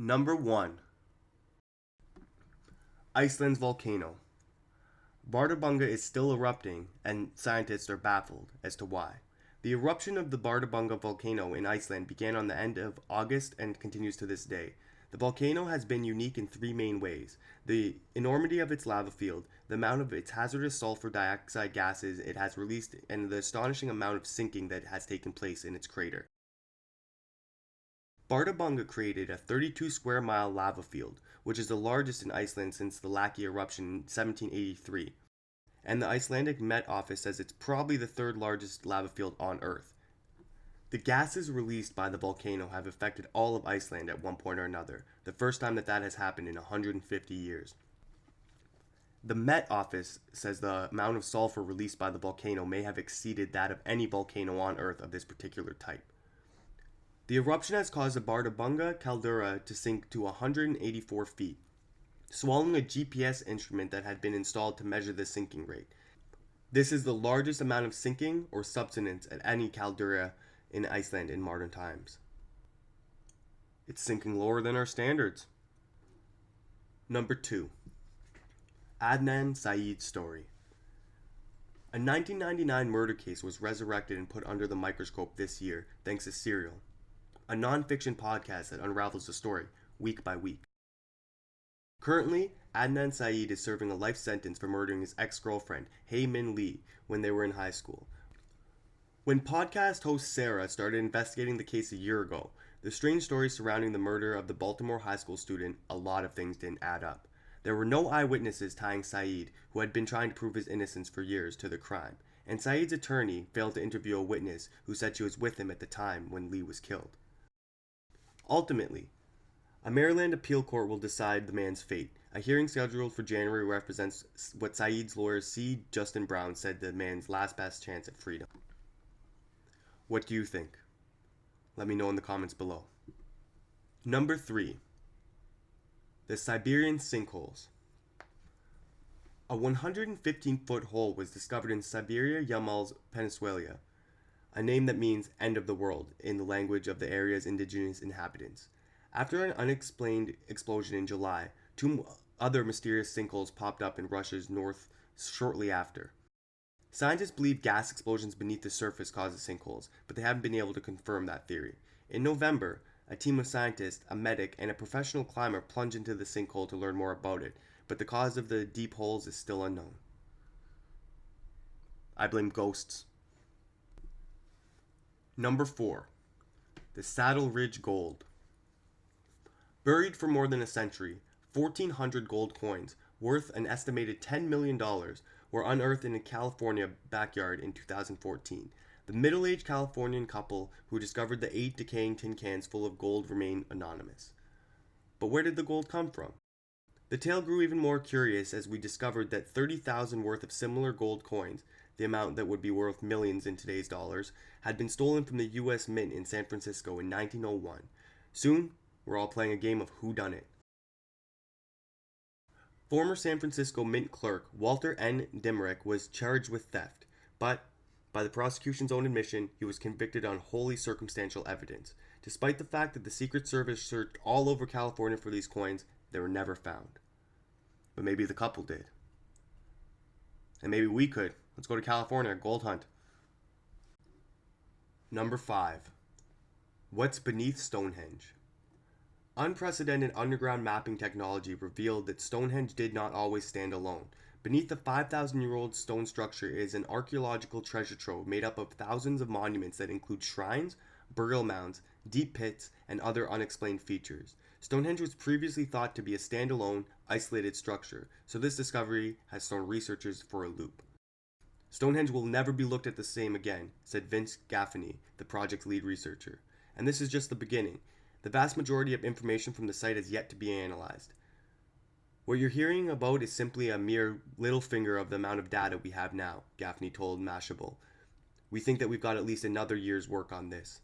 Number 1. Iceland's volcano. Bardarbunga is still erupting, and scientists are baffled as to why. The eruption of the Bardarbunga volcano in Iceland began on the end of August and continues to this day. The volcano has been unique in three main ways: the enormity of its lava field, the amount of its hazardous sulfur dioxide gases it has released, and the astonishing amount of sinking that has taken place in its crater. Bardarbunga created a 32 square mile lava field, which is the largest in Iceland since the Laki eruption in 1783, and the Icelandic Met Office says it's probably the third largest lava field on Earth. The gases released by the volcano have affected all of Iceland at one point or another, the first time that has happened in 150 years. The Met Office says the amount of sulfur released by the volcano may have exceeded that of any volcano on Earth of this particular type. The eruption has caused the Bardarbunga caldera to sink to 184 feet, swallowing a GPS instrument that had been installed to measure the sinking rate. This is the largest amount of sinking or subsidence at any caldera in Iceland in modern times. It's sinking lower than our standards. Number 2. Adnan Syed's story. A 1999 murder case was resurrected and put under the microscope this year thanks to Serial, a non-fiction podcast that unravels the story week by week. Currently, Adnan Syed is serving a life sentence for murdering his ex-girlfriend, Hae Min Lee, when they were in high school. When podcast host Sarah started investigating the case a year ago, the strange stories surrounding the murder of the Baltimore high school student, a lot of things didn't add up. There were no eyewitnesses tying Syed, who had been trying to prove his innocence for years, to the crime, and Syed's attorney failed to interview a witness who said she was with him at the time when Lee was killed. Ultimately, a Maryland appeal court will decide the man's fate. A hearing scheduled for January represents what Syed's lawyer C. Justin Brown said the man's last best chance at freedom. What do you think? Let me know in the comments below. Number 3. The Siberian Sinkholes. A 115-foot hole was discovered in Siberia Yamal's Peninsula, a name that means end of the world in the language of the area's indigenous inhabitants. After an unexplained explosion in July, 2 other mysterious sinkholes popped up in Russia's north shortly after. Scientists believe gas explosions beneath the surface cause the sinkholes, but they haven't been able to confirm that theory. In November, a team of scientists, a medic, and a professional climber plunged into the sinkhole to learn more about it, but the cause of the deep holes is still unknown. I blame ghosts. Number 4. The Saddle Ridge Gold. Buried for more than a century, 1,400 gold coins, worth an estimated $10 million, were unearthed in a California backyard in 2014. The middle-aged Californian couple who discovered the 8 decaying tin cans full of gold remain anonymous. But where did the gold come from? The tale grew even more curious as we discovered that 30,000 worth of similar gold coins, the amount that would be worth millions in today's dollars, had been stolen from the U.S. Mint in San Francisco in 1901. Soon, we're all playing a game of whodunit. Former San Francisco Mint clerk Walter N. Dimerick was charged with theft, but, by the prosecution's own admission, he was convicted on wholly circumstantial evidence. Despite the fact that the Secret Service searched all over California for these coins, they were never found. But maybe the couple did. And maybe we could. Let's go to California, gold hunt. Number 5. What's beneath Stonehenge? Unprecedented underground mapping technology revealed that Stonehenge did not always stand alone. Beneath the 5,000-year-old stone structure is an archaeological treasure trove made up of thousands of monuments that include shrines, burial mounds, deep pits, and other unexplained features. Stonehenge was previously thought to be a standalone, isolated structure, so this discovery has thrown researchers for a loop. Stonehenge will never be looked at the same again, said Vince Gaffney, the project's lead researcher. And this is just the beginning. The vast majority of information from the site is yet to be analyzed. What you're hearing about is simply a mere little finger of the amount of data we have now, Gaffney told Mashable. We think that we've got at least another year's work on this.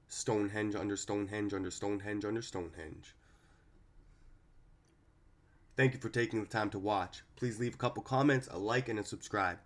Stonehenge under Stonehenge under Stonehenge under Stonehenge. Thank you for taking the time to watch. Please leave a couple comments, a like, and a subscribe.